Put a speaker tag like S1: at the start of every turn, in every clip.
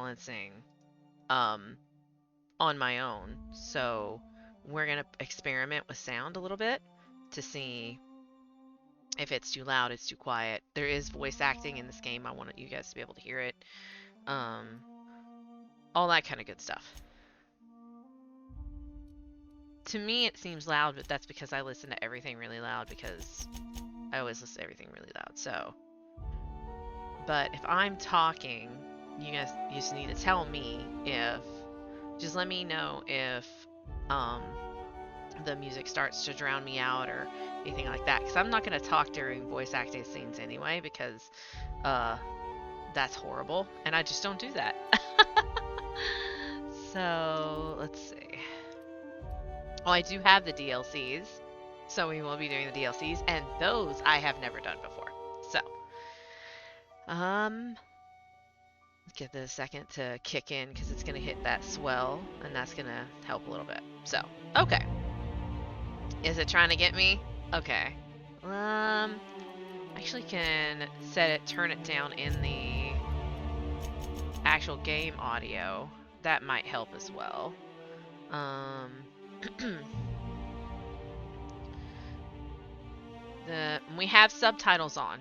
S1: balancing on my own. So we're going to experiment with sound a little bit to see if it's too loud, it's too quiet. There is voice acting in this game. I want you guys to be able to hear it. All that kind of good stuff. To me, it seems loud, but that's because I listen to everything really loud because I always listen to everything really loud. So, but if I'm talking, you guys just need to tell me if, just let me know if the music starts to drown me out or anything like that. Because I'm not going to talk during voice acting scenes anyway because that's horrible. And I just don't do that. So, let's see. Oh, I do have the DLCs. So we will be doing the DLCs. And those I have never done before. So, let's give this a second to kick in because it's going to hit that swell. And that's going to help a little bit. So, okay. Is it trying to get me? Okay. Actually can set it, turn it down in the actual game audio. That might help as well. We have subtitles on.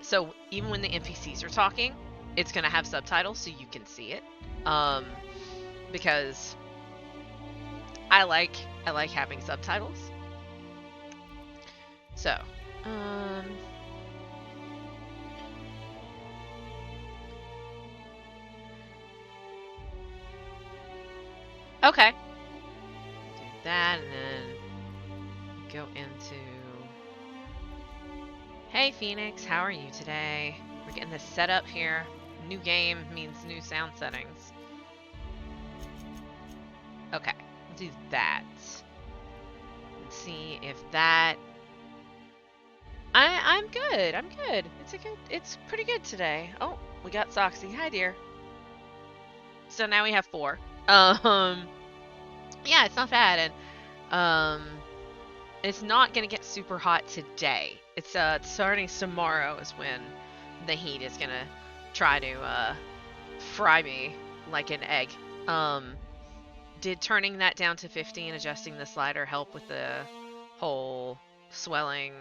S1: So even when the NPCs are talking, it's gonna have subtitles so you can see it. Because I like having subtitles. So, okay. Do that and then go into... Hey Phoenix, how are you today? We're getting this set up here. New game means new sound settings. Okay, we'll do that. Let's see if that... I'm good. I'm good. It's pretty good today. Oh, we got Soxy. Hi, dear. So now we have 4. Yeah, it's not bad, and it's not gonna get super hot today. It's starting tomorrow is when the heat is gonna try to fry me like an egg. Did turning that down to 50 and adjusting the slider help with the whole swelling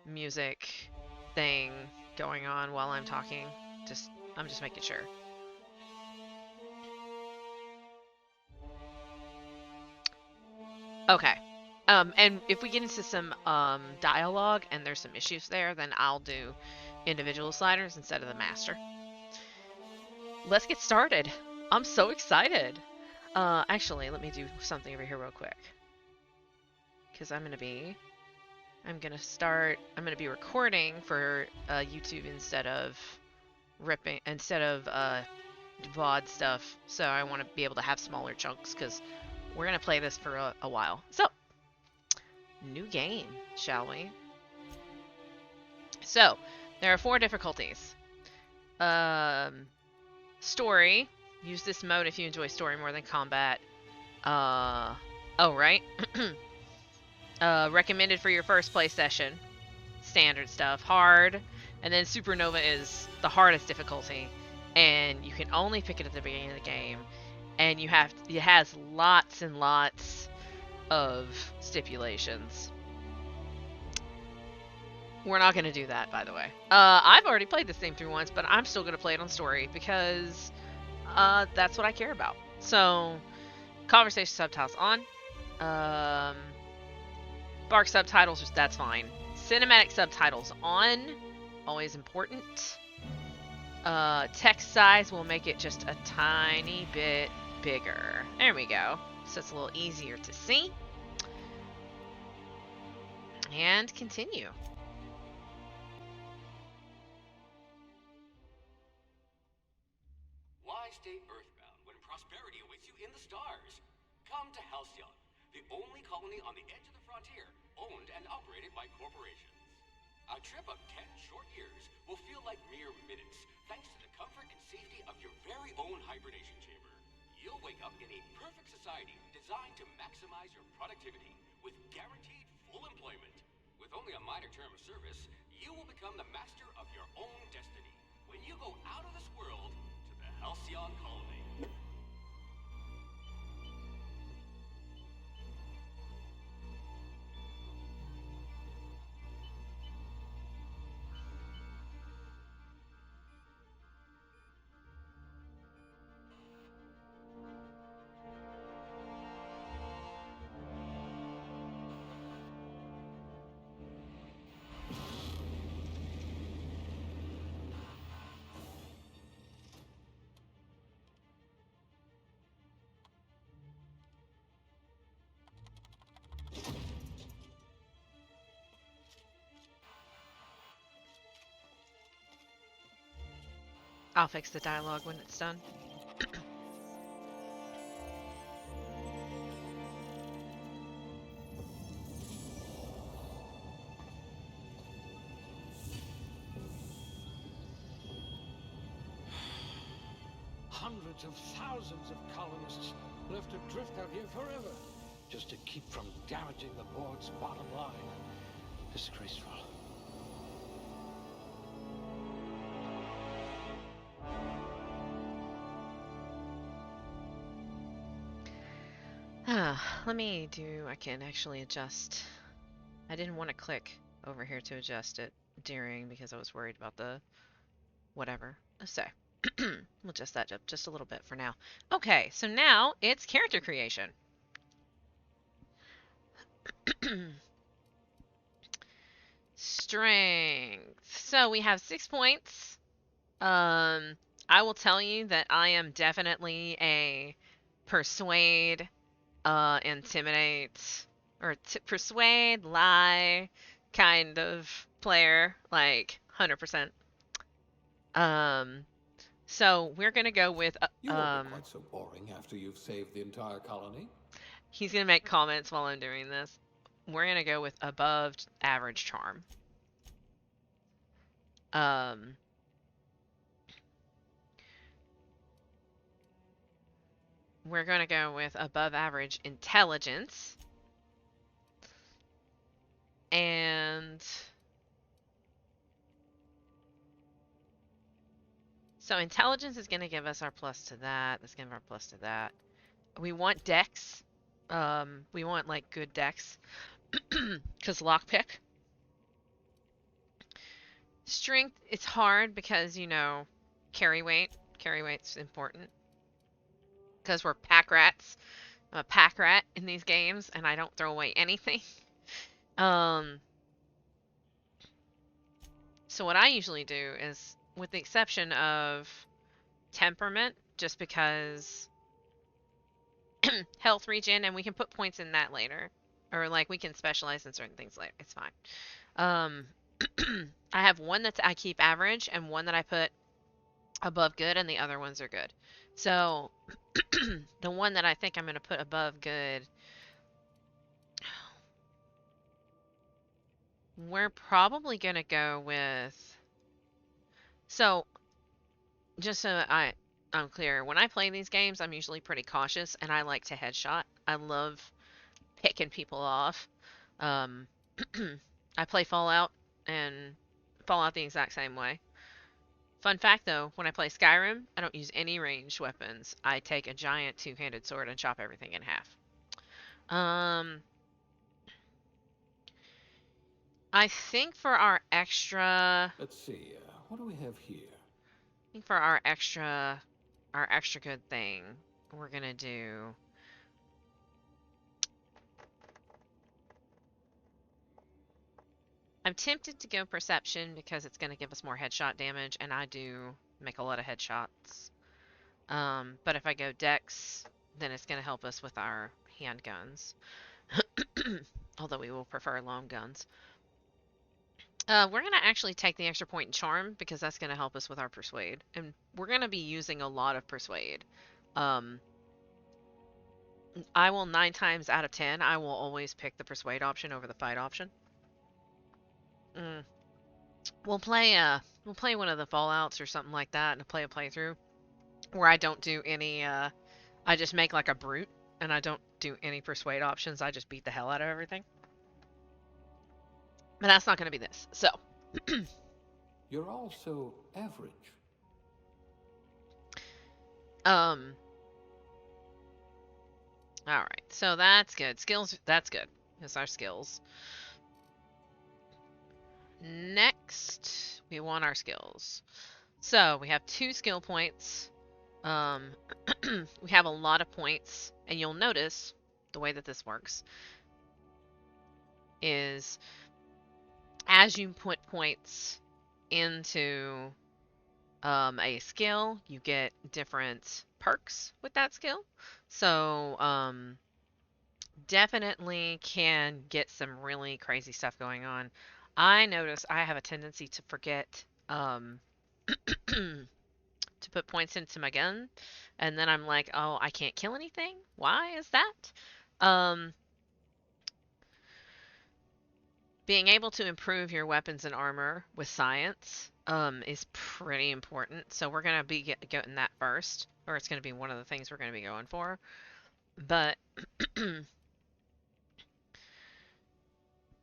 S1: music thing going on while I'm talking? I'm just making sure. Okay. And if we get into some dialogue and there's some issues there, then I'll do individual sliders instead of the master. Let's get started. I'm so excited. Actually, let me do something over here real quick. Because I'm gonna be recording for YouTube instead of VoD stuff. So I want to be able to have smaller chunks because we're gonna play this for a while. So, new game, shall we? So, there are 4 difficulties. Story. Use this mode if you enjoy story more than combat. Oh, right. Recommended for your first play session. Standard stuff. Hard. And then Supernova is the hardest difficulty. And you can only pick it at the beginning of the game. And it has lots and lots of stipulations. We're not going to do that, by the way. I've already played this game through once, but I'm still going to play it on story because that's what I care about. So, conversation subtitles on. Bark subtitles, that's fine. Cinematic subtitles on. Always important. Text size will make it just a tiny bit bigger. There we go. So it's a little easier to see. And continue.
S2: Why stay earthbound when prosperity awaits you in the stars? Come to Halcyon, the only colony on the edge of the frontier, owned and operated by corporations. A trip of 10 short years will feel like mere minutes, thanks to the comfort and safety of your very own hibernation chamber. You'll wake up in a perfect society designed to maximize your productivity with guaranteed full employment. With only a minor term of service, you will become the master of your own destiny when you go out of this world to the
S1: I'll fix the dialogue when it's done.
S3: Hundreds of thousands of colonists left adrift out here forever, just to keep from damaging the board's bottom line. Disgraceful.
S1: Let me do, I can actually adjust. I didn't want to click over here to adjust it during because I was worried about the whatever. So, we'll adjust that up just a little bit for now. Okay, so now it's character creation. Strength. So we have 6 points. I will tell you that I am definitely a persuade, intimidate, or persuade, lie kind of player, like 100%. So we're gonna go with
S3: You won't be quite so boring after you've saved the entire colony.
S1: He's gonna make comments while I'm doing this. We're gonna go with above average charm. We're gonna go with above average intelligence. And so intelligence is going to give us our plus to that. Let's give our plus to that. We want dex. We want like good dex. Because lockpick. Strength, it's hard because, you know, carry weight. Carry weight's important. Because we're pack rats. I'm a pack rat in these games, and I don't throw away anything. So what I usually do is, with the exception of temperament, just because health regen, and we can put points in that later, or like we can specialize in certain things later. It's fine. I have one that I keep average and one that I put above good, and the other ones are good. So the one that I think I'm going to put above good, we're probably going to go with, so just so I'm clear, when I play these games, I'm usually pretty cautious, and I like to headshot. I love picking people off. I play Fallout, and Fallout the exact same way. Fun fact though, when I play Skyrim, I don't use any ranged weapons. I take a giant two-handed sword and chop everything in half. I think for our extra...
S3: Let's see, what do we have here?
S1: I think for our extra good thing, we're gonna do... I'm tempted to go perception because it's going to give us more headshot damage, and I do make a lot of headshots. But if I go dex, then it's going to help us with our handguns. Although we will prefer long guns. We're going to actually take the extra point in charm because that's going to help us with our persuade. And we're going to be using a lot of persuade. I will 9 times out of 10, I will always pick the persuade option over the fight option. We'll play one of the Fallouts or something like that and play a playthrough where I don't do any I just make like a brute and I don't do any persuade options. I just beat the hell out of everything. But that's not going to be this. So
S3: You're also average.
S1: All right. So that's good. Skills, that's good. That's our skills. Next, we want our skills. So we have 2 skill points. We have a lot of points, and you'll notice the way that this works is as you put points into a skill, you get different perks with that skill. So definitely can get some really crazy stuff going on. I notice I have a tendency to forget to put points into my gun, and then I'm like, oh, I can't kill anything? Why is that? Being able to improve your weapons and armor with science is pretty important. So we're going to be getting that first, or it's going to be one of the things we're going to be going for. But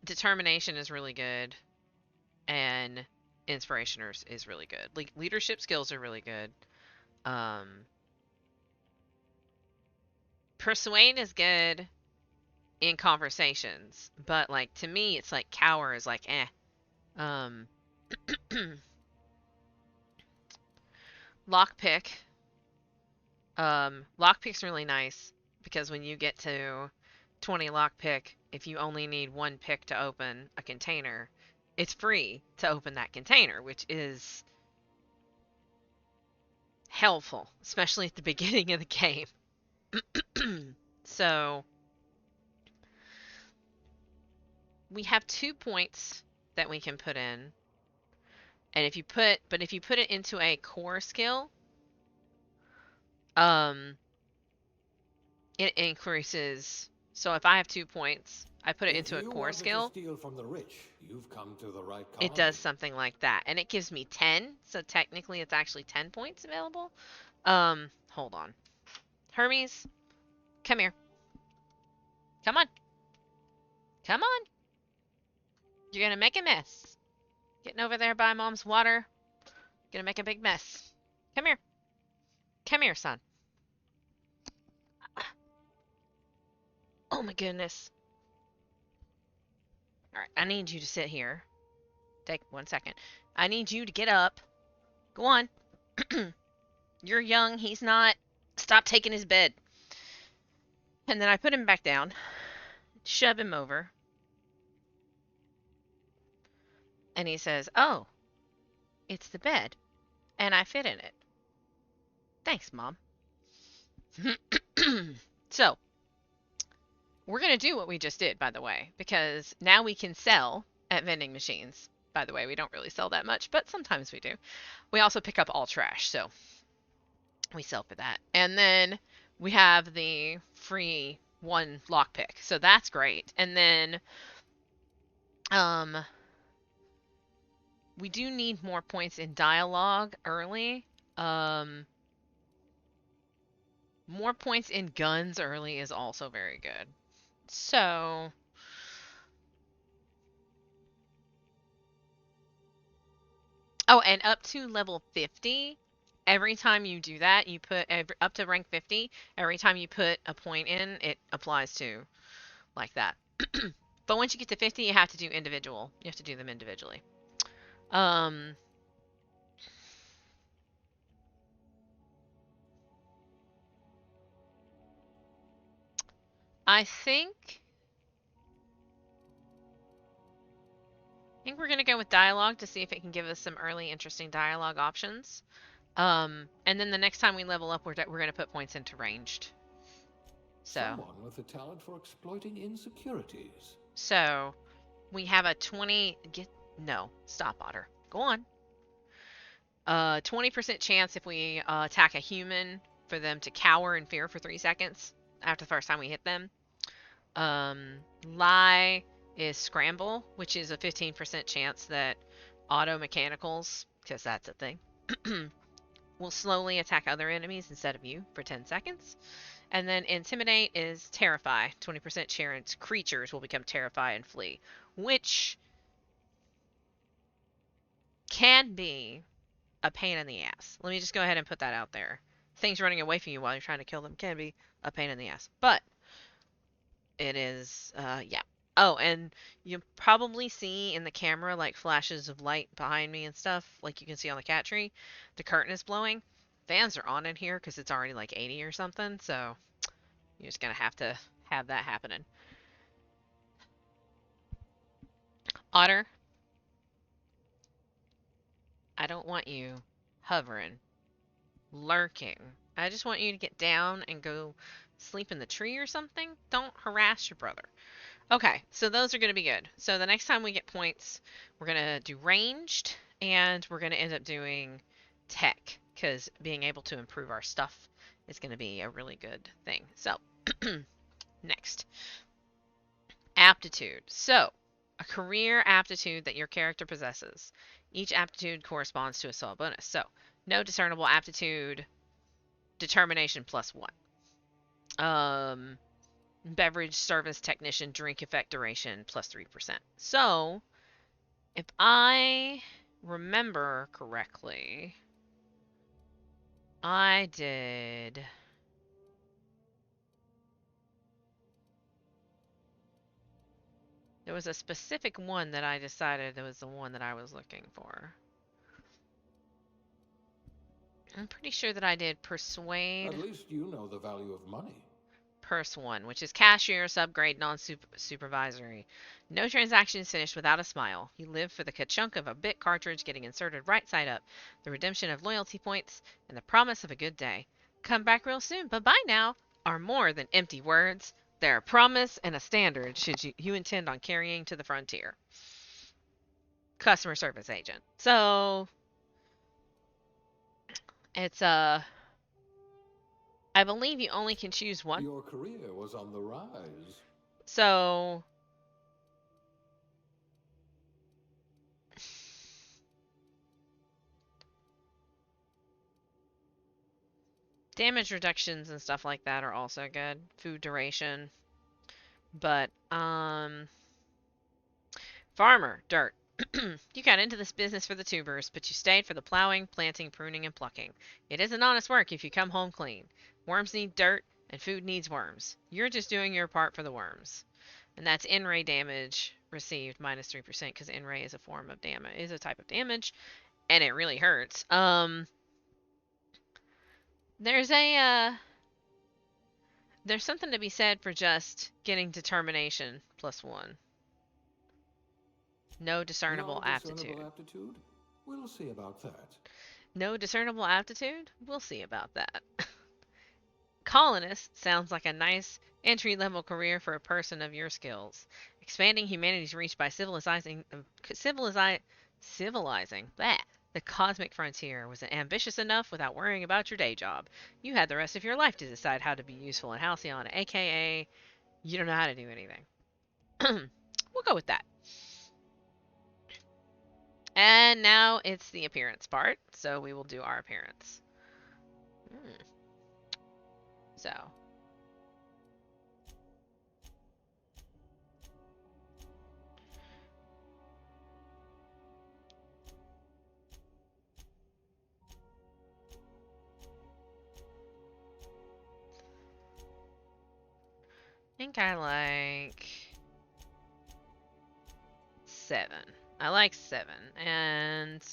S1: determination is really good, and inspiration is really good. Like leadership skills are really good. Persuade is good in conversations, but like to me, it's like cower is like eh. Lockpick. Lockpick's really nice because when you get to 20 lockpick, if you only need one pick to open a container, it's free to open that container, which is helpful, especially at the beginning of the game. So we have 2 points that we can put in. And if you put it into a core skill, it increases. So if I have 2 points, I put it into a core skill.
S3: To steal from the rich, you've come to the right
S1: it does something like that, and it gives me 10. So technically, it's actually 10 points available. Hold on, Hermes, come here. Come on. Come on. You're gonna make a mess. Getting over there by mom's water. Gonna make a big mess. Come here. Come here, son. Oh my goodness. Alright, I need you to sit here. Take 1 second. I need you to get up. Go on. You're young, he's not. Stop taking his bed. And then I put him back down. Shove him over. And he says, oh, it's the bed. And I fit in it. Thanks, Mom. So, we're going to do what we just did, by the way, because now we can sell at vending machines. By the way, we don't really sell that much, but sometimes we do. We also pick up all trash, so we sell for that. And then we have the free 1 lockpick, so that's great. And then we do need more points in dialogue early. More points in guns early is also very good. So oh, and up to level 50, every time you do that, you put up to rank 50, every time you put a point in, it applies to like that. But once you get to 50, you have to do individual. You have to do them individually. I think we're going to go with dialogue to see if it can give us some early interesting dialogue options. And then the next time we level up, we're going to put points into ranged. So
S3: someone with a talent for exploiting insecurities.
S1: So we have a 20 no, stop, Otter. Go on. 20% chance if we attack a human for them to cower in fear for 3 seconds after the first time we hit them. Lie is scramble, which is a 15% chance that auto mechanicals, because that's a thing, will slowly attack other enemies instead of you for 10 seconds. And then intimidate is terrify. 20% chance creatures will become terrified and flee, which can be a pain in the ass. Let me just go ahead and put that out there. Things running away from you while you're trying to kill them can be a pain in the ass. But it is, yeah. Oh, and you'll probably see in the camera like flashes of light behind me and stuff, like you can see on the cat tree. The curtain is blowing. Fans are on in here because it's already like 80 or something, so you're just going to have that happening. Otter, I don't want you hovering, lurking. I just want you to get down and go sleep in the tree or something. Don't harass your brother. Okay, so those are going to be good. So the next time we get points, we're going to do ranged, and we're going to end up doing tech. because being able to improve our stuff is going to be a really good thing. So, next. Aptitude. So, a career aptitude that your character possesses. Each aptitude corresponds to a soul bonus. So, no discernible aptitude, determination +1. Beverage service technician, drink effect duration +3%. So, if I remember correctly, I did... There was a specific one that I decided that was the one that I was looking for. I'm pretty sure that I did persuade.
S3: At least you know the value of money.
S1: Purse 1, which is cashier, subgrade, non-supervisory. No transactions finished without a smile. You live for the ka-chunk of a bit cartridge getting inserted right side up, the redemption of loyalty points, and the promise of a good day. Come back real soon, but bye now are more than empty words. They're a promise and a standard should you intend on carrying to the frontier. Customer service agent. So, it's I believe you only can choose one.
S3: Your career was on the rise.
S1: So, damage reductions and stuff like that are also good. Food duration. But, farmer, dirt. You got into this business for the tubers, but you stayed for the plowing, planting, pruning, and plucking. It isn't honest work if you come home clean. Worms need dirt, and food needs worms. You're just doing your part for the worms. And that's in-ray damage received -3%, because in-ray is a form of damage, is a type of damage, and it really hurts. There's there's something to be said for just getting determination +1. No discernible aptitude.
S3: We'll see about that.
S1: No discernible aptitude? We'll see about that. Colonist sounds like a nice entry-level career for a person of your skills. Expanding humanity's reach by civilizing the cosmic frontier was ambitious enough without worrying about your day job. You had the rest of your life to decide how to be useful in Halcyon, aka you don't know how to do anything. We'll go with that. And now it's the appearance part, so we will do our appearance. So. I think I like 7. I like 7. And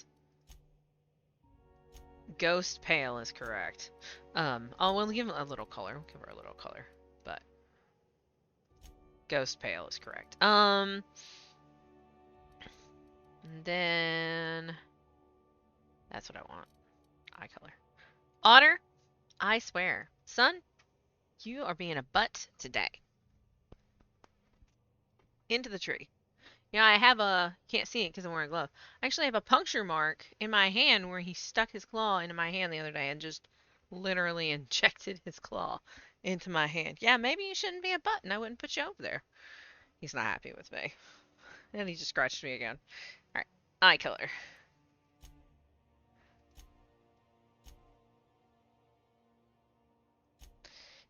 S1: Ghost Pale is correct. We'll give him a little color. We'll give her a little color. But Ghost Pale is correct. And then that's what I want. Eye color. Otter, I swear. Son, you are being a butt today. Into the tree. You know, I have can't see it because I'm wearing a glove. I actually have a puncture mark in my hand where he stuck his claw into my hand the other day and just literally injected his claw into my hand. Yeah, maybe you shouldn't be a butt and I wouldn't put you over there. He's not happy with me. And he just scratched me again. Alright, eye color.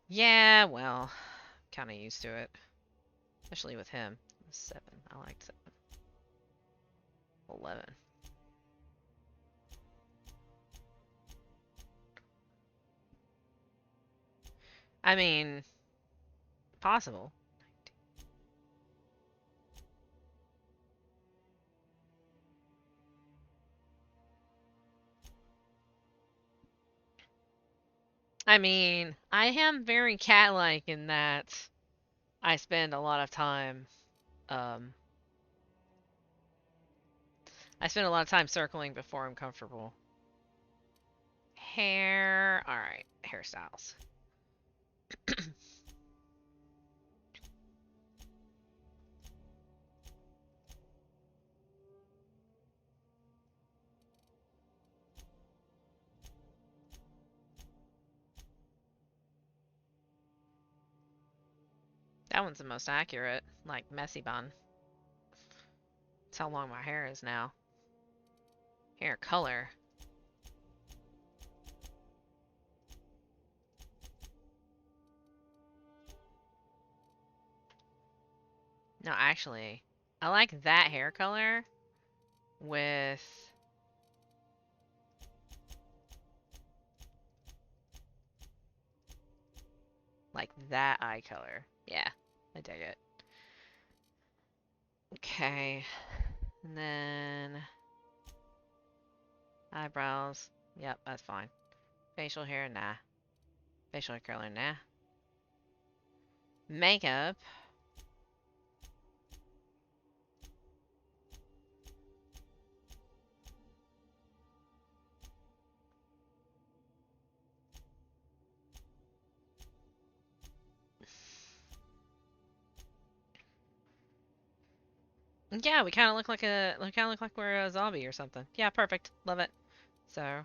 S1: Yeah, well, kind of used to it. Especially with him. 7. I liked 7. 11. I mean, possible. I mean, I am very cat-like in that I spend a lot of time circling before I'm comfortable. Hair. Alright, hairstyles. That one's the most accurate, like messy bun. That's how long my hair is now. Hair color. No, actually, I like that hair color with like that eye color. Yeah, I dig it. Okay, and then eyebrows. Yep, that's fine. Facial hair, nah. Facial hair color, nah. Makeup. Yeah, we kind of look like we're a zombie or something. Yeah, perfect. Love it. So,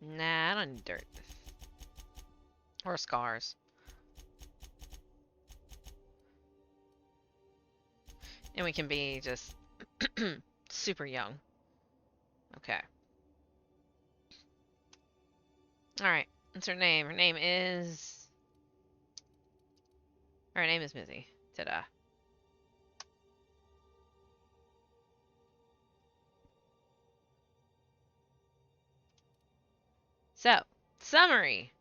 S1: nah, I don't need dirt or scars. And we can be just super young. Okay. All right. What's her name? Her name is Mizzy. Ta-da. So, summary.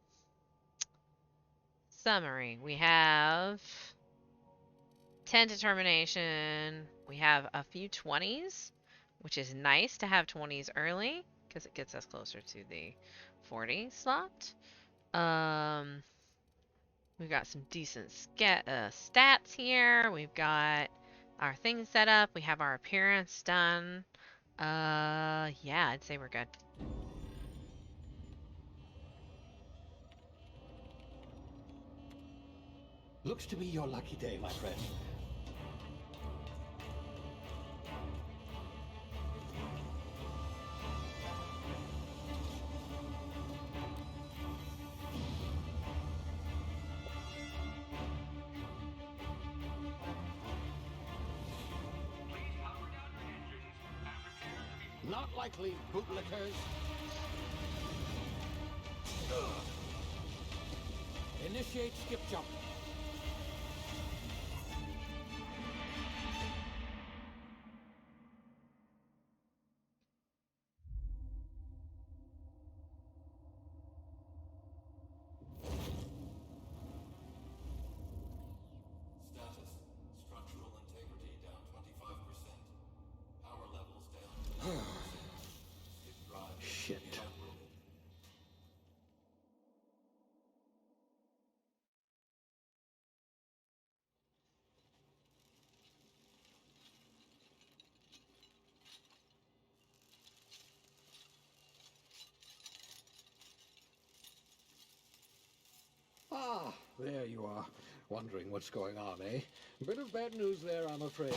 S1: Summary. We have 10 determination. We have a few 20s, which is nice to have 20s early because it gets us closer to the 40 slot. We've got some decent stats here. We've got our things set up. We have our appearance done. Yeah, I'd say we're good.
S3: Looks to be your lucky day, my friend. Not likely, bootlickers. Initiate skip jump.
S4: Status. Structural integrity down 25%. Power levels down 10%. Skip drive
S3: Shit.
S4: deactivated.
S3: Ah, there you are. Wondering what's going on, eh? Bit of bad news there, I'm afraid.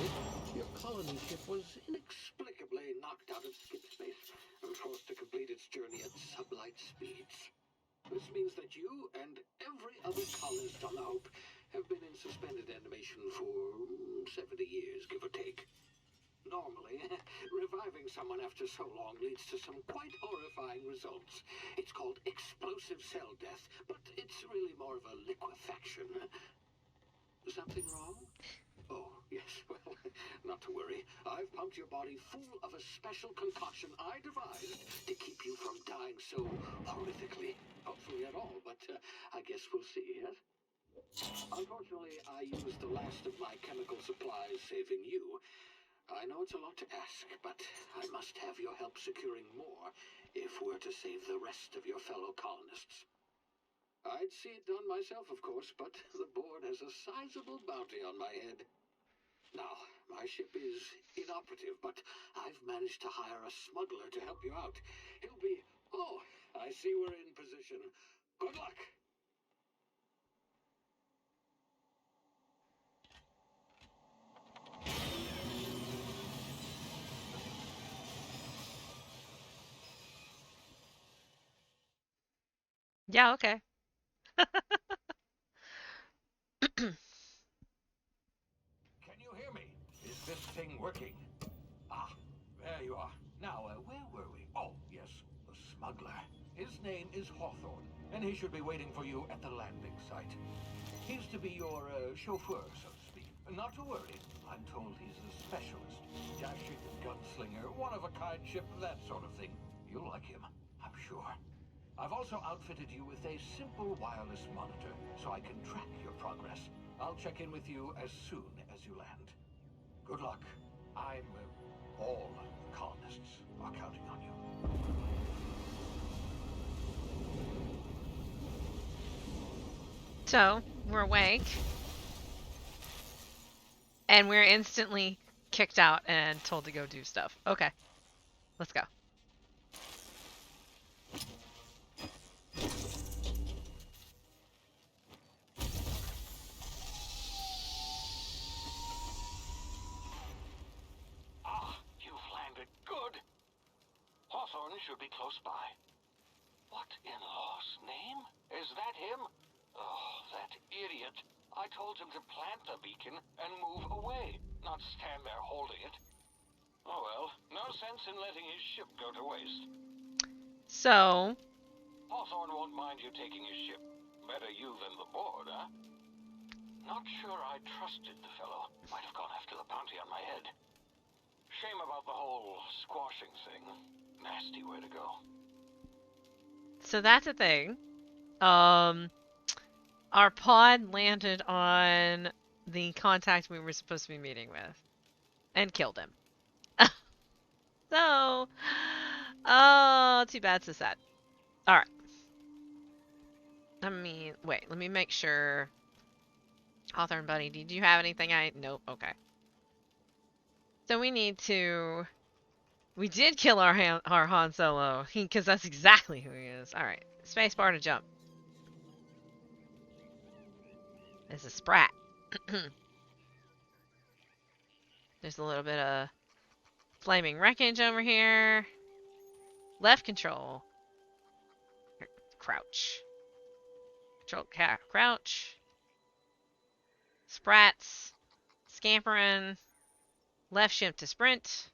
S3: Your colony ship was inexplicably knocked out of skip space and forced to complete its journey at sublight speeds. This means that you and every other colonist on the Hope have been in suspended animation for 70 years, give or take. Normally, reviving someone after so long leads to some quite horrifying results. It's called explosive cell death, but it's really more of a liquefaction. Something wrong? Oh, yes, well, not to worry. I've pumped your body full of a special concoction I devised to keep you from dying so horrifically. Hopefully at all, but I guess we'll see, yes? Unfortunately, I used the last of my chemical supplies saving you. I know it's a lot to ask, but I must have your help securing more if we're to save the rest of your fellow colonists. I'd see it done myself, of course, but the board has a sizable bounty on my head. Now, my ship is inoperative, but I've managed to hire a smuggler to help you out. He'll be... Oh, I see we're in position. Good luck!
S1: Yeah, okay.
S3: Can you hear me? Is this thing working? Ah, there you are. Now, where were we? Oh, yes, the smuggler. His name is Hawthorne, and he should be waiting for you at the landing site. He's to be your chauffeur, so to speak. Not to worry. I'm told he's a specialist. Dashing gunslinger, one-of-a-kind ship, that sort of thing. You'll like him, I'm sure. I've also outfitted you with a simple wireless monitor, so I can track your progress. I'll check in with you as soon as you land. Good luck. All the colonists are counting on you.
S1: So, we're awake. And we're instantly kicked out and told to go do stuff. Okay. Let's go.
S2: You've landed good. Hawthorne should be close by. What in law's name? Is that him? Oh, that idiot. I told him to plant the beacon and move away, not stand there holding it. Oh well, no sense in letting his ship go to waste.
S1: So,
S2: Hawthorne won't mind you taking his ship. Better you than the board, huh? Not sure I trusted the fellow. Might have gone after the bounty on my head. Shame about the whole squashing thing. Nasty way to go.
S1: so that's a thing. Our pod landed on the contact we were supposed to be meeting with and killed him. So, oh, too bad, so sad. All right. Wait, let me make sure. Hawthorne buddy, did you have anything nope, okay. So we need to, we did kill our Han Solo, because that's exactly who he is. All right, spacebar to jump. It's a sprat. There's a little bit of flaming wreckage over here. Left control. Crouch. Control crouch. Sprats. Scampering. Left shift to sprint.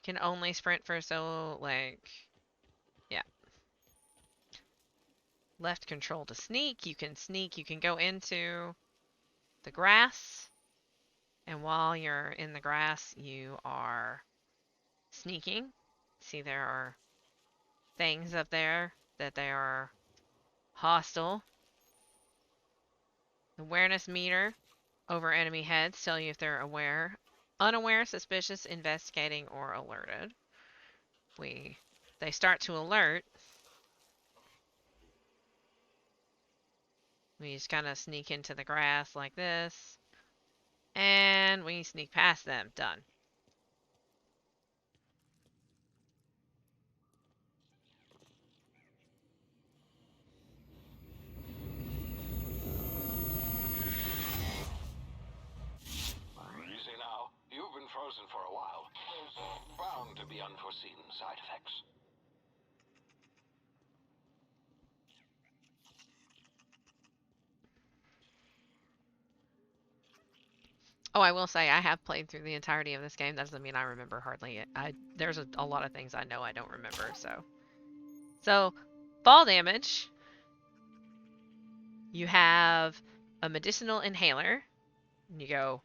S1: Can only sprint for yeah. Left control to sneak. You can go into the grass. And while you're in the grass, you are sneaking. See, there are things up there that they are hostile. Awareness meter over enemy heads tell you if they're aware, unaware, suspicious, investigating, or alerted. They start to alert. We just kind of sneak into the grass like this. And we sneak past them. Done.
S2: Easy now. You've been frozen for a while. There's bound to be unforeseen side effects.
S1: Oh, I will say I have played through the entirety of this game. That doesn't mean I remember hardly it. There's a lot of things I know I don't remember. So fall damage. You have a medicinal inhaler. And you go,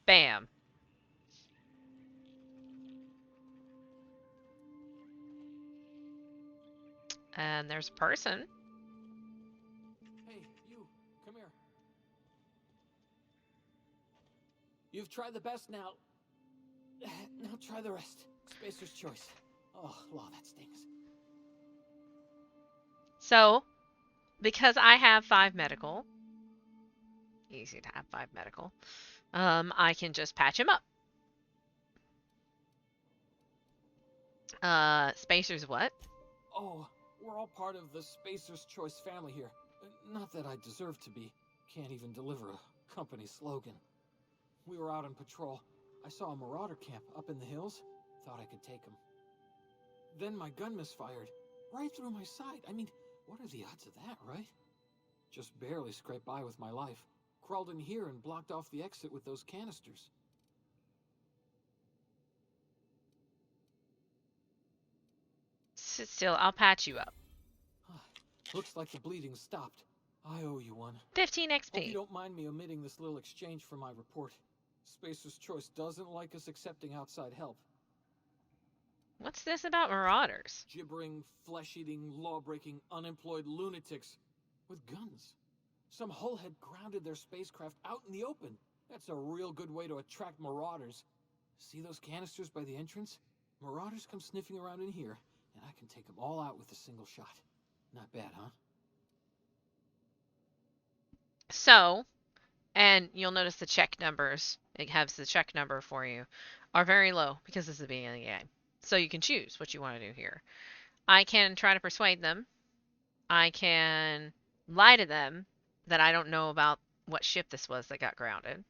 S1: bam. And there's a person.
S5: Hey, you, come here. You've tried the best now. Now try the rest. Spacer's choice. Oh, law, that stings.
S1: So, because I have 5 medical, easy to have 5 medical, I can just patch him up. Spacer's what?
S5: Oh, we're all part of the Spacer's Choice family here. Not that I deserve to be. Can't even deliver a company slogan. We were out on patrol. I saw a marauder camp up in the hills. Thought I could take him. Then my gun misfired. Right through my side. I mean, what are the odds of that, right? Just barely scraped by with my life. Crawled in here and blocked off the exit with those canisters.
S1: Sit still. I'll patch you up.
S5: Looks like the bleeding stopped. I owe you one.
S1: 15
S5: Hope you
S1: XP.
S5: don't mind me omitting this little exchange from my report. Spacer's Choice doesn't like us accepting outside help.
S1: What's this about marauders?
S5: Gibbering, flesh-eating, law-breaking, unemployed lunatics with guns. Some hullhead grounded their spacecraft out in the open. That's a real good way to attract marauders. See those canisters by the entrance? Marauders come sniffing around in here, and I can take them all out with a single shot. Not bad, huh?
S1: So, and you'll notice the check numbers, it has the check number for you, are very low because this is the beginning of the game. So you can choose what you want to do here. I can try to persuade them. I can lie to them that I don't know about what ship this was that got grounded.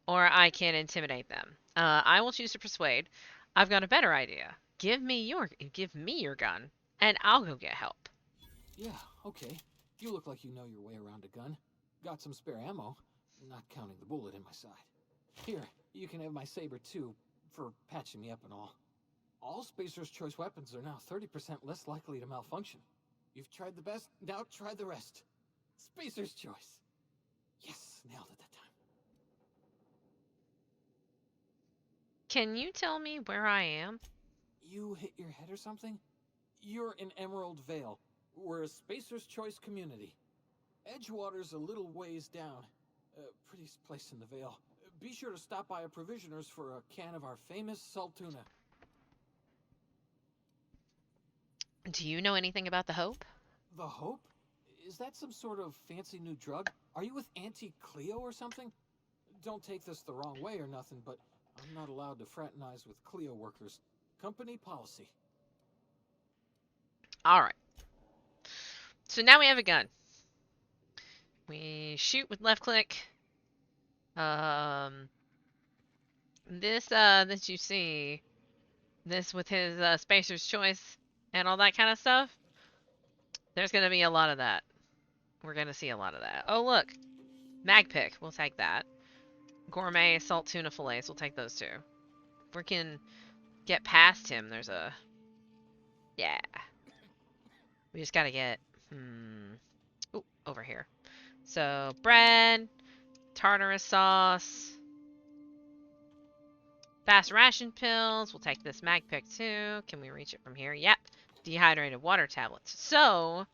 S1: Or I can intimidate them. I will choose to persuade. I've got a better idea. Give me your gun, and I'll go get help.
S5: Yeah, okay. You look like you know your way around a gun. Got some spare ammo, not counting the bullet in my side. Here, you can have my saber too, for patching me up and all. All Spacer's Choice weapons are now 30% less likely to malfunction. You've tried the best, now try the rest. Spacer's Choice. Yes, nailed it that time.
S1: Can you tell me where I am?
S5: You hit your head or something? You're in Emerald Vale. We're a Spacer's Choice community. Edgewater's a little ways down. Prettiest place in the Vale. Be sure to stop by a provisioner's for a can of our famous salt tuna.
S1: Do you know anything about the Hope?
S5: The Hope? Is that some sort of fancy new drug? Are you with Auntie Cleo or something? Don't take this the wrong way or nothing, but I'm not allowed to fraternize with Cleo workers. Company policy.
S1: Alright. So now we have a gun. We shoot with left click. This you see, this with his Spacer's Choice and all that kind of stuff, there's going to be a lot of that. We're going to see a lot of that. Oh, look. Mag pick. We'll take that. Gourmet salt tuna fillets. We'll take those two. If we can get past him, there's a... Yeah. We just got to get... Ooh, over here. So, bread, tartar sauce, fast ration pills. We'll take this mag pick too. Can we reach it from here? Yep. Dehydrated water tablets. So,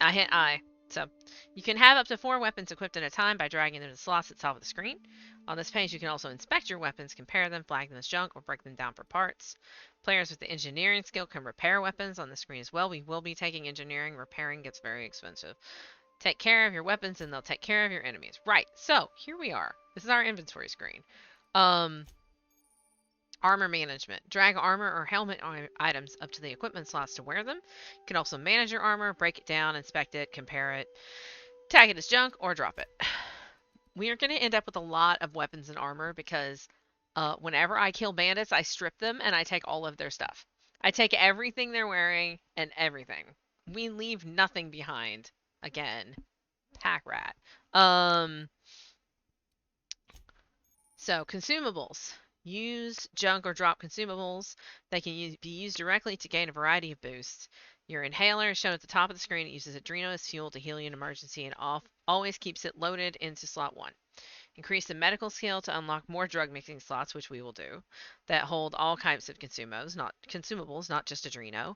S1: I hit I. So, you can have up to 4 weapons equipped at a time by dragging them to the slots at the top of the screen. On this page, you can also inspect your weapons, compare them, flag them as junk, or break them down for parts. Players with the engineering skill can repair weapons on the screen as well. We will be taking engineering. Repairing gets very expensive. Take care of your weapons and they'll take care of your enemies. Right, so here we are. This is our inventory screen. Armor management. Drag armor or helmet items up to the equipment slots to wear them. You can also manage your armor, break it down, inspect it, compare it, tag it as junk, or drop it. We are going to end up with a lot of weapons and armor because whenever I kill bandits, I strip them and I take all of their stuff. I take everything they're wearing and everything. We leave nothing behind. Again, pack rat. So consumables. Use junk or drop consumables. They can be used directly to gain a variety of boosts. Your inhaler is shown at the top of the screen. It uses adrenal as fuel to heal you in emergency and always keeps it loaded into slot 1. Increase the medical skill to unlock more drug mixing slots, which we will do, that hold all types of consumables, not just adreno.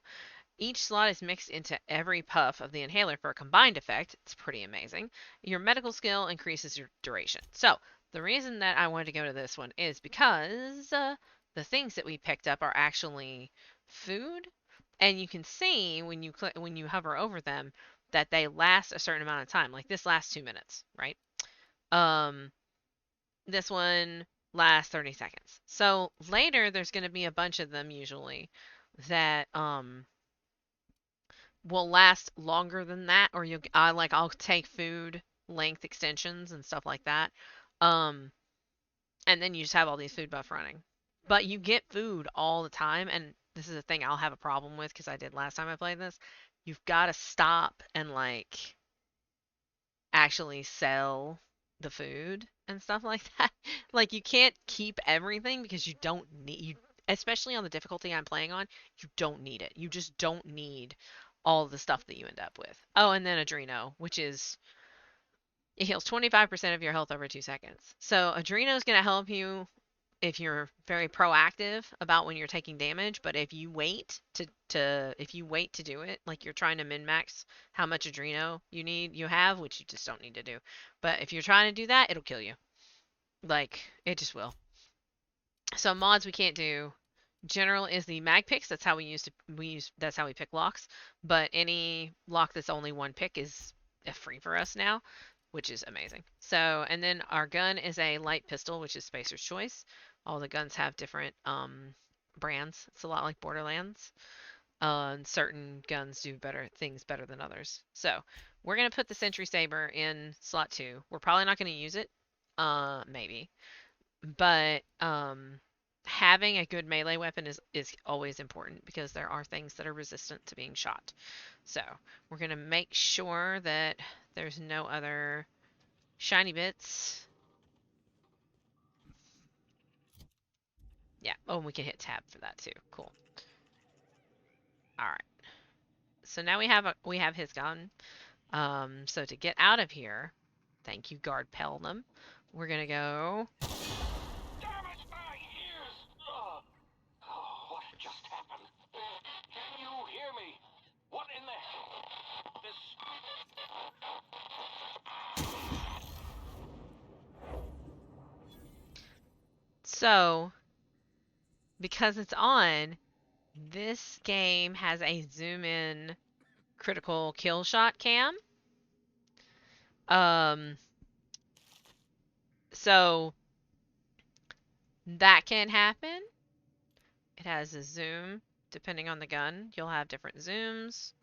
S1: Each slot is mixed into every puff of the inhaler for a combined effect. It's pretty amazing. Your medical skill increases your duration. So, the reason that I wanted to go to this one is because the things that we picked up are actually food, and you can see when you hover over them that they last a certain amount of time. Like this lasts 2 minutes, right? This one lasts 30 seconds. So later there's going to be a bunch of them usually that will last longer than that, or I'll take food length extensions and stuff like that. and then you just have all these food buffs running. But you get food all the time, and this is a thing I'll have a problem with because I did last time I played this. You've got to stop and like actually sell the food and stuff like that. Like you can't keep everything because you don't need you especially on the difficulty I'm playing on, you don't need it. You just don't need all the stuff that you end up with. Oh, and then Adreno, which is it heals 25% of your health over 2 seconds. So Adreno is going to help you if you're very proactive about when you're taking damage, but if you wait to do it, like you're trying to min max how much Adreno you have, which you just don't need to do. But if you're trying to do that, it'll kill you. Like it just will. So mods we can't do. General is the mag picks. That's how that's how we pick locks. But any lock that's only one pick is free for us now, which is amazing. So, and then our gun is a light pistol, which is Spacer's Choice. All the guns have different brands. It's a lot like Borderlands. And certain guns do better than others. So, we're gonna put the Sentry Saber in slot 2. We're probably not gonna use it. Maybe. But having a good melee weapon is always important because there are things that are resistant to being shot. So we're going to make sure that there's no other shiny bits. Yeah. Oh, and we can hit tab for that too. Cool. All right. So now we have his gun. So to get out of here, thank you, Guard Pelnum. We're gonna go.
S2: Damn it, my ears! What just happened? Can you hear me? What in the hell?
S1: So because it's on, this game has a zoom in critical kill shot cam. So that can happen. It has a zoom depending on the gun. You'll have different zooms.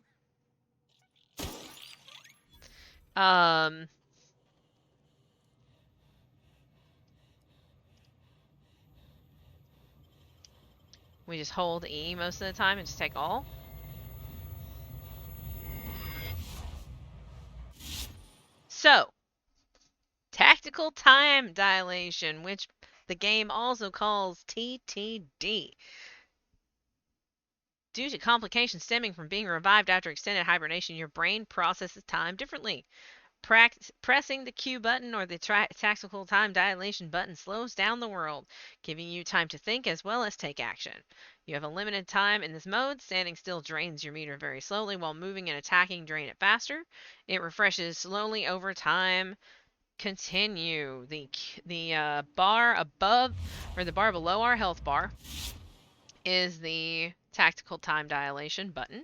S1: We just hold E most of the time and just take all. So, tactical time dilation, which the game also calls TTD. Due to complications stemming from being revived after extended hibernation, your brain processes time differently. Pressing the Q button or the tactical time dilation button slows down the world, giving you time to think as well as take action. You have a limited time in this mode. Standing still drains your meter very slowly, while moving and attacking drain it faster. It refreshes slowly over time. Continue. The bar above, or the bar below our health bar, is the tactical time dilation button.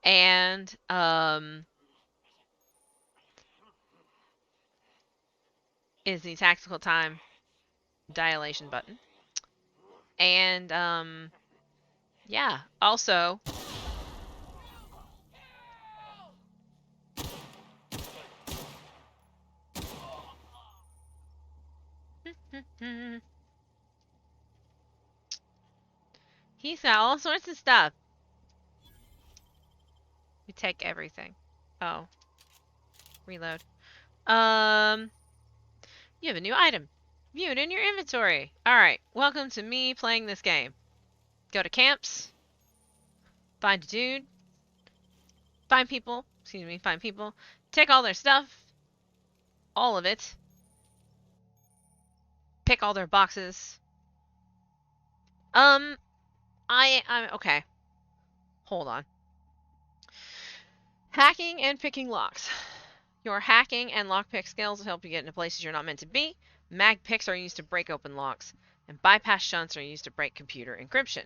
S1: And is the tactical time dilation button. And yeah, also he's got all sorts of stuff. We take everything. Oh. Reload. You have a new item. View it in your inventory. Alright, welcome to me playing this game. Go to camps. Find a dude. Find people. Excuse me, find people. Take all their stuff. All of it. Pick all their boxes. I'm okay. Hold on. Hacking and picking locks. Your hacking and lockpick skills will help you get into places you're not meant to be. Mag picks are used to break open locks, and bypass shunts are used to break computer encryption.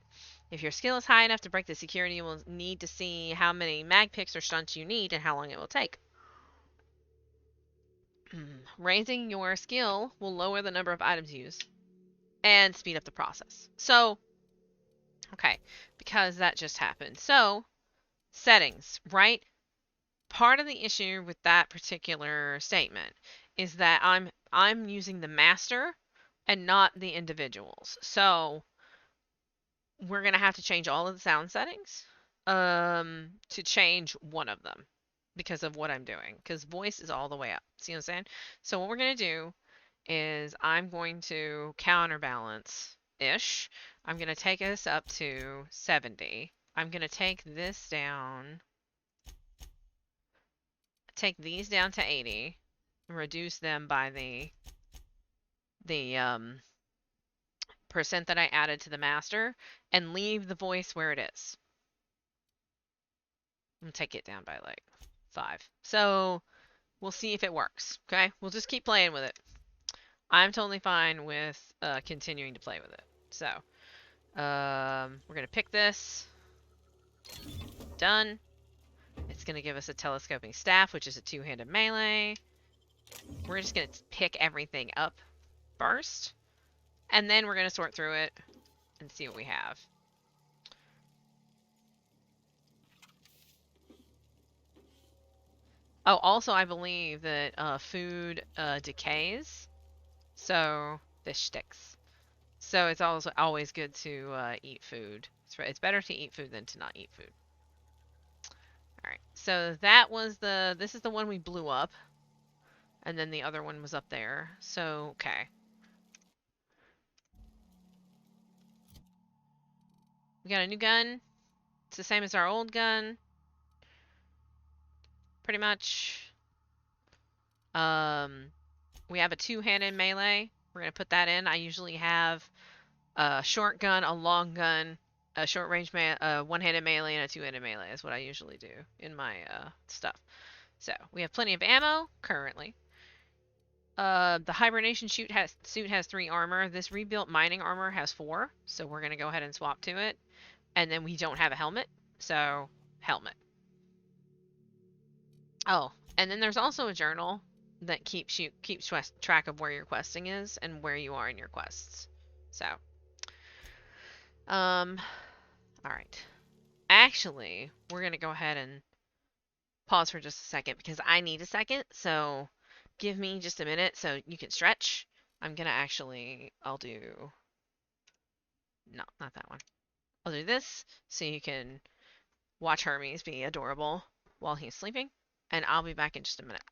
S1: If your skill is high enough to break the security, you will need to see how many mag picks or shunts you need and how long it will take. Raising your skill will lower the number of items used and speed up the process. So, okay, because that just happened. So, settings, right? Part of the issue with that particular statement is that I'm using the master and not the individuals. So we're gonna have to change all of the sound settings to change one of them because of what I'm doing. Because voice is all the way up. See what I'm saying? So what we're gonna do is I'm going to counterbalance ish. I'm gonna take us up to 70. I'm gonna take this down, take these down to 80, reduce them by the percent that I added to the master, and leave the voice where it is. And take it down by like 5. So we'll see if it works. Okay, we'll just keep playing with it. I'm totally fine with continuing to play with it. So we're gonna pick this. Done. It's gonna give us a telescoping staff, which is a two-handed melee. We're just gonna pick everything up first, and then we're gonna sort through it and see what we have. Oh, also I believe that food decays, so this sticks. So it's also always good to eat food. It's better to eat food than to not eat food. All right, so that was this is the one we blew up, and then the other one was up there. So okay, we got a new gun. It's the same as our old gun, pretty much. We have a two-handed melee. We're gonna put that in. I usually have a short gun, a long gun, a short range one-handed melee, and a two-handed melee is what I usually do in my stuff. So we have plenty of ammo currently. The hibernation suit has 3 armor. This rebuilt mining armor has 4, so we're gonna go ahead and swap to it. And then we don't have a helmet, so helmet. Oh, and then there's also a journal that keeps track of where your questing is and where you are in your quests. So, all right. Actually, we're gonna go ahead and pause for just a second because I need a second. So, give me just a minute so you can stretch. I'm gonna I'll do, no, not that one. I'll do this so you can watch Hermes be adorable while he's sleeping, and I'll be back in just a minute.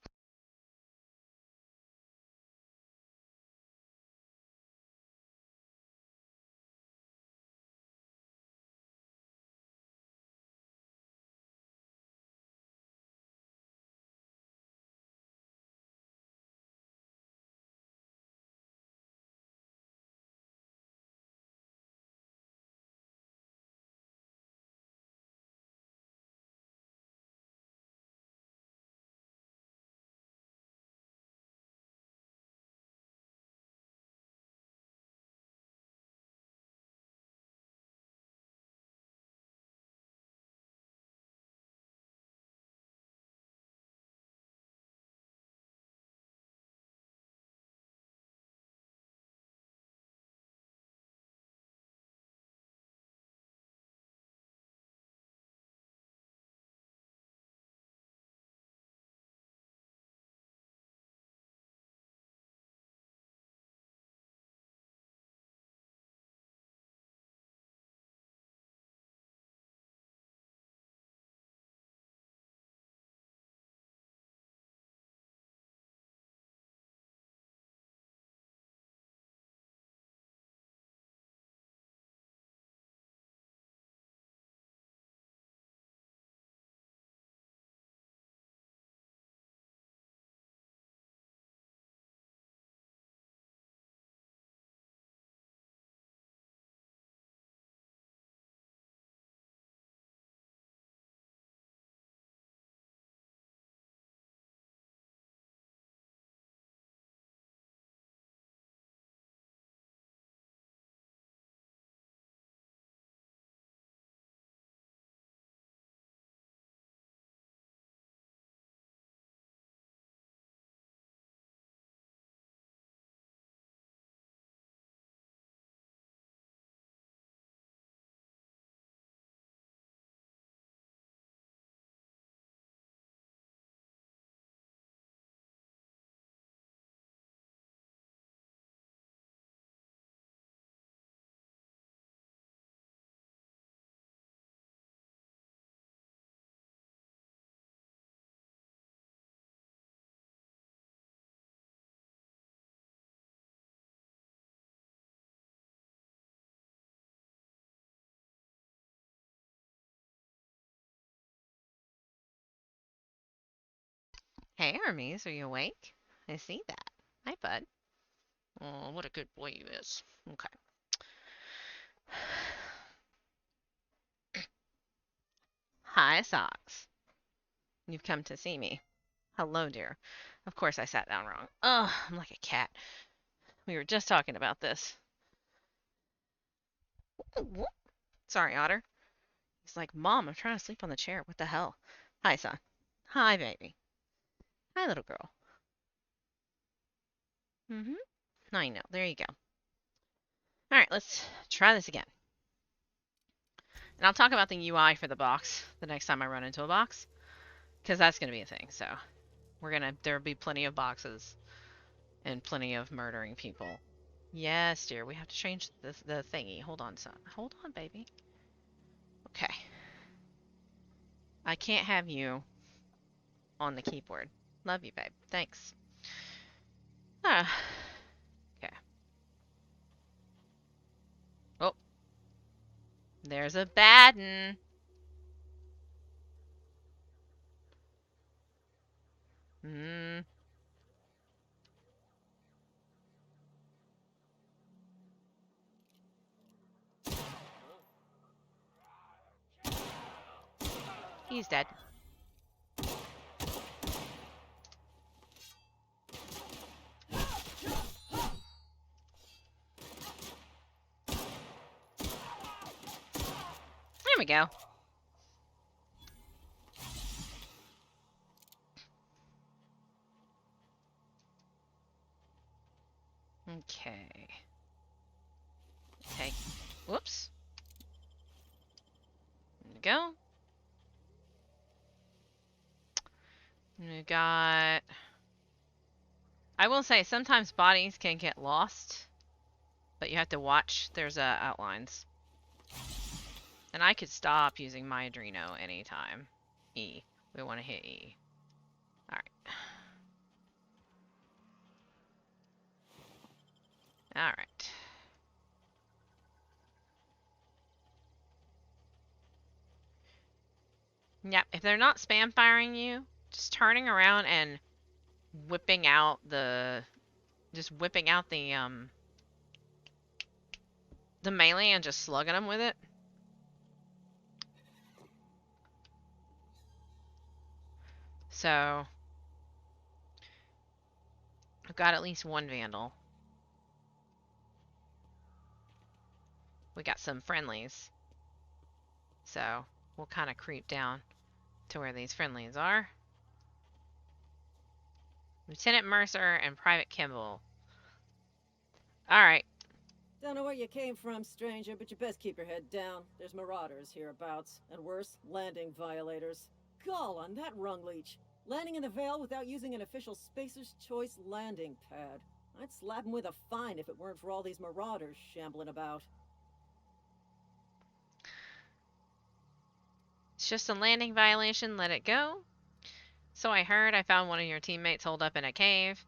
S1: Hey, Hermes, are you awake? I see that. Hi, bud. Oh, what a good boy he is. Okay. Hi, Socks. You've come to see me. Hello, dear. Of course I sat down wrong. Ugh, I'm like a cat. We were just talking about this. Sorry, Otter. He's like, Mom, I'm trying to sleep on the chair. What the hell? Hi, son. Hi, baby. Hi, little girl. Mm-hmm. I know. There you go. All right, let's try this again. And I'll talk about the UI for the box the next time I run into a box, because that's going to be a thing. So there'll be plenty of boxes and plenty of murdering people. Yes, dear. We have to change the thingy. Hold on, son. Hold on, baby. Okay. I can't have you on the keyboard. Love you, babe. Thanks. Ah. Okay. Oh. There's a bad one. Hmm. He's dead. There we go. Okay. Take. Whoops. There we go. We got. I will say sometimes bodies can get lost, but you have to watch. There's outlines. And I could stop using my Adreno anytime. E. We want to hit E. Alright. Alright. Yep, if they're not spam firing you, just turning around and whipping out the the melee and just slugging them with it. So I've got at least one Vandal. We got some friendlies. So we'll kind of creep down to where these friendlies are. Lieutenant Mercer and Private Kimball. Alright.
S6: Don't know where you came from, stranger, but you best keep your head down. There's marauders hereabouts, and worse, landing violators. Gall on that rung leech. Landing in the Vale without using an official Spacer's Choice landing pad. I'd slap him with a fine if it weren't for all these marauders shambling about.
S1: It's just a landing violation, let it go. So I heard. I found one of your teammates holed up in a cave.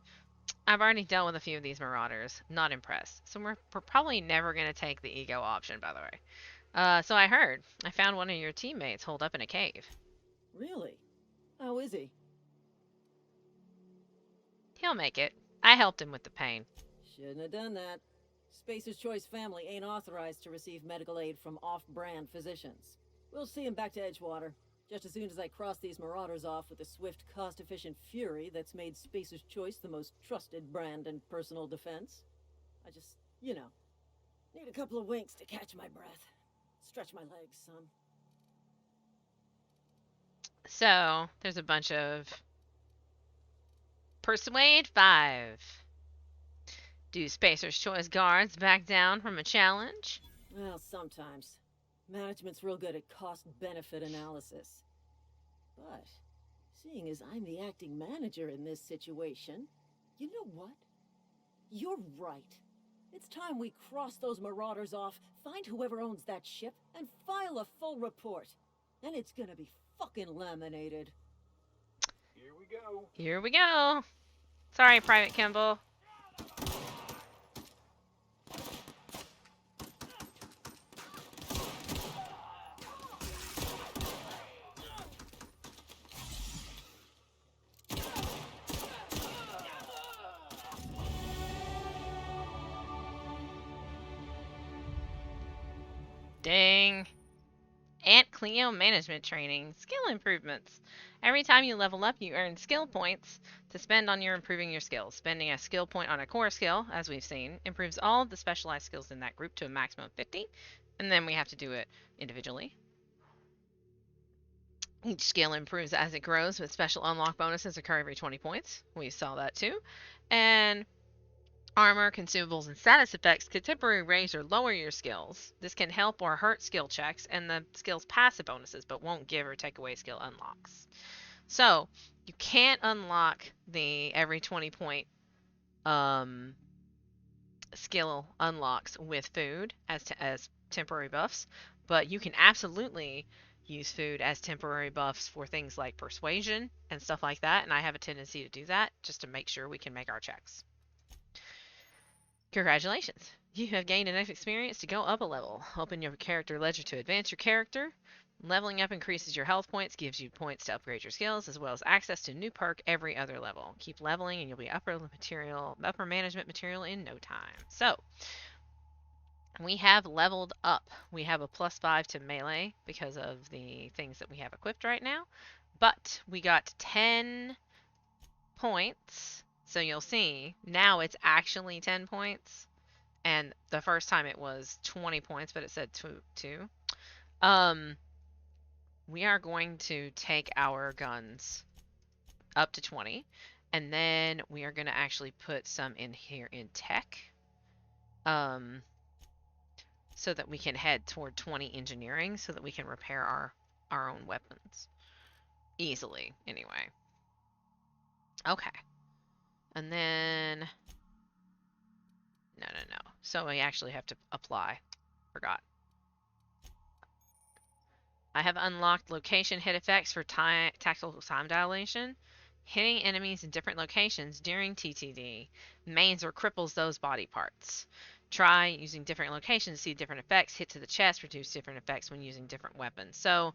S1: I've already dealt with a few of these marauders. Not impressed. So we're probably never going to take the ego option, by the way. So I heard. I found one of your teammates holed up in a cave.
S6: Really? How is he?
S1: He'll make it. I helped him with the pain.
S6: Shouldn't have done that. Spacer's Choice family ain't authorized to receive medical aid from off-brand physicians. We'll see him back to Edgewater, just as soon as I cross these marauders off with the swift, cost-efficient fury that's made Spacer's Choice the most trusted brand in personal defense. I just, you know, need a couple of winks to catch my breath. Stretch my legs some.
S1: So, there's a bunch of... Persuade 5. Do Spacer's Choice guards back down from a challenge?
S6: Well, sometimes. Management's real good at cost-benefit analysis. But, seeing as I'm the acting manager in this situation, you know what? You're right. It's time we cross those marauders off, find whoever owns that ship, and file a full report. Then it's gonna be fucking laminated.
S3: Here we go.
S1: Here we go. Sorry, Private Kimball. Dang. Aunt Cleo management training. Skill improvements. Every time you level up, you earn skill points to spend on your improving your skills. Spending a skill point on a core skill, as we've seen, improves all of the specialized skills in that group to a maximum of 50. And then we have to do it individually. Each skill improves as it grows, with special unlock bonuses occur every 20 points. We saw that too. And armor, consumables, and status effects can temporarily raise or lower your skills. This can help or hurt skill checks and the skill's passive bonuses, but won't give or take away skill unlocks. So, you can't unlock the every 20 point skill unlocks with food as temporary buffs, but you can absolutely use food as temporary buffs for things like persuasion and stuff like that, and I have a tendency to do that just to make sure we can make our checks. Congratulations! You have gained enough experience to go up a level. Open your character ledger to advance your character. Leveling up increases your health points, gives you points to upgrade your skills, as well as access to new perk every other level. Keep leveling and you'll be upper management material in no time. So, we have leveled up. We have a +5 to melee because of the things that we have equipped right now. But we got 10 points. So you'll see, now it's actually 10 points. And the first time it was 20 points, but it said 2. We are going to take our guns up to 20. And then we are going to actually put some in here in tech. So that we can head toward 20 engineering so that we can repair our own weapons. Easily, anyway. Okay. And then... No. So we actually have to apply. Forgot. I have unlocked location hit effects for tactical time dilation. Hitting enemies in different locations during TTD mains or cripples those body parts. Try using different locations to see different effects. Hit to the chest produce different effects when using different weapons. So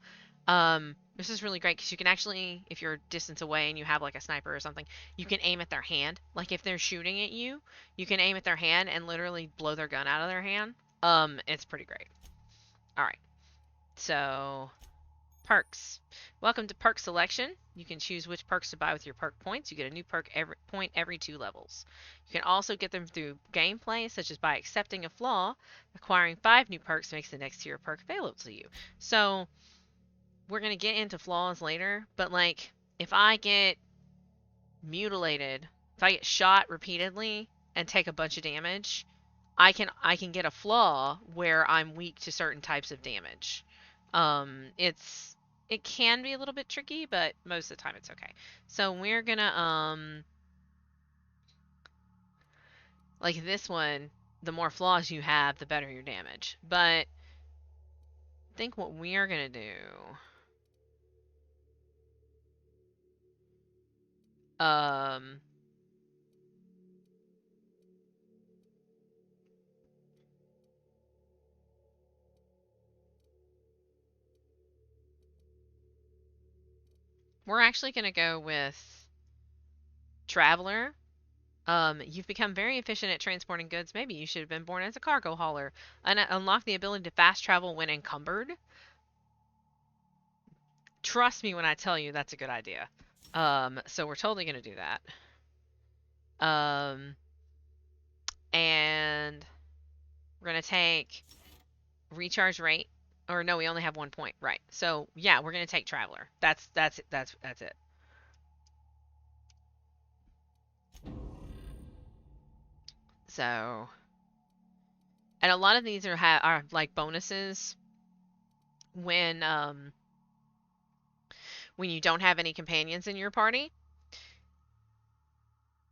S1: this is really great because you can actually, if you're a distance away and you have like a sniper or something, you can aim at their hand. Like if they're shooting at you, you can aim at their hand and literally blow their gun out of their hand. It's pretty great. All right. So, perks. Welcome to perk selection. You can choose which perks to buy with your perk points. You get a new perk every 2 levels. You can also get them through gameplay, such as by accepting a flaw. Acquiring 5 new perks makes the next tier perk available to you. So, we're going to get into flaws later, but like, if I get mutilated, if I get shot repeatedly and take a bunch of damage, I can get a flaw where I'm weak to certain types of damage. It can be a little bit tricky, but most of the time it's okay. So we're gonna like this one, the more flaws you have, the better your damage. But I think what we're gonna do, we're actually gonna go with Traveler. You've become very efficient at transporting goods. Maybe you should have been born as a cargo hauler. Unlock the ability to fast travel when encumbered. Trust me when I tell you that's a good idea. So we're totally going to do that. And we're going to take recharge rate. Or no, we only have 1 point. Right. So yeah, we're going to take Traveler. That's it. So, and a lot of these are like bonuses when you don't have any companions in your party.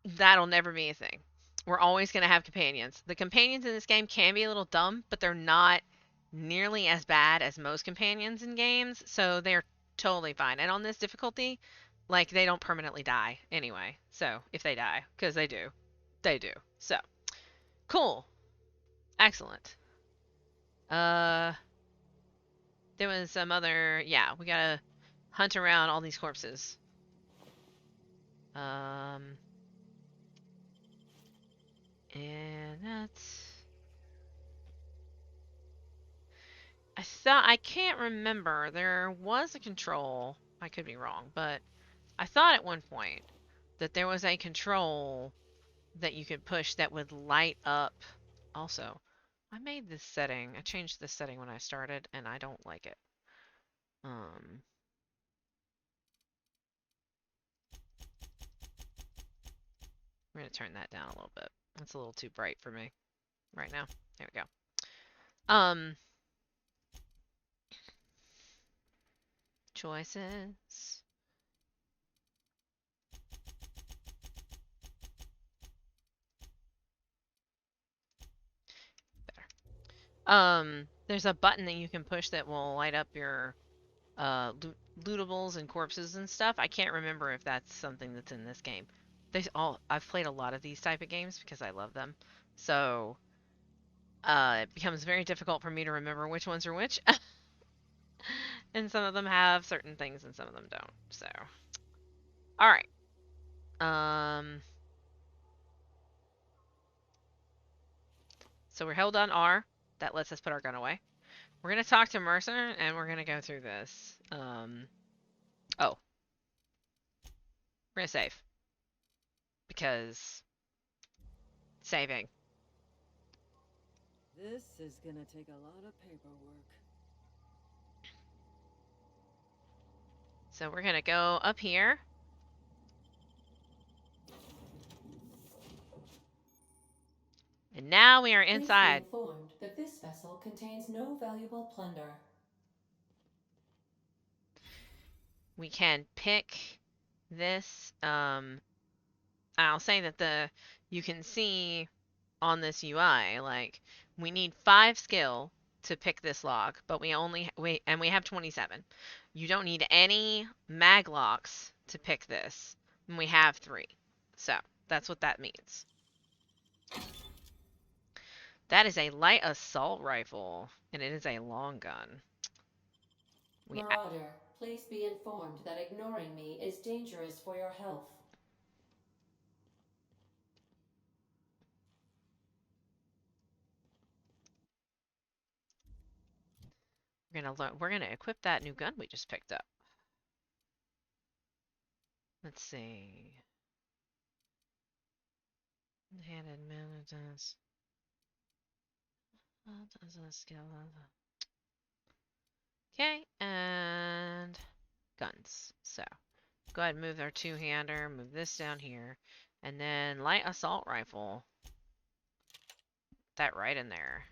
S1: That'll never be a thing. We're always going to have companions. The companions in this game can be a little dumb, but they're not nearly as bad as most companions in games, so they're totally fine. And on this difficulty, like, they don't permanently die anyway. So, if they die, because they do. They do. So, cool. Excellent. There was some other, yeah, we gotta hunt around all these corpses. And that's... thought, I can't remember. There was a control. I could be wrong, but I thought at one point that there was a control that you could push that would light up. Also, I made this setting. I changed this setting when I started, and I don't like it. We're gonna turn that down a little bit. It's a little too bright for me right now. There we go. Choices. Better. There's a button that you can push that will light up your lootables and corpses and stuff. I can't remember if that's something that's in this game. I've played a lot of these type of games because I love them. So it becomes very difficult for me to remember which ones are which. And some of them have certain things and some of them don't. So all right. So we're held on R. That lets us put our gun away. We're gonna talk to Mercer and we're gonna go through this. Oh. We're gonna save. Because saving.
S6: This is gonna take a lot of paperwork.
S1: So we're gonna go up here. And now we are inside.
S7: Please be informed that this vessel contains no valuable plunder.
S1: We can pick this. I'll say that you can see on this UI, like, we need 5 skill to pick this log, but we have 27. You don't need any mag locks to pick this, and we have 3. So that's what that means. That is a light assault rifle, and it is a long gun.
S7: Marauder, please be informed that ignoring me is dangerous for your health.
S1: We're gonna equip that new gun we just picked up. Let's see. Handed militants. Okay, and guns. So go ahead and move our 2-hander, move this down here, and then light assault rifle. That right in there.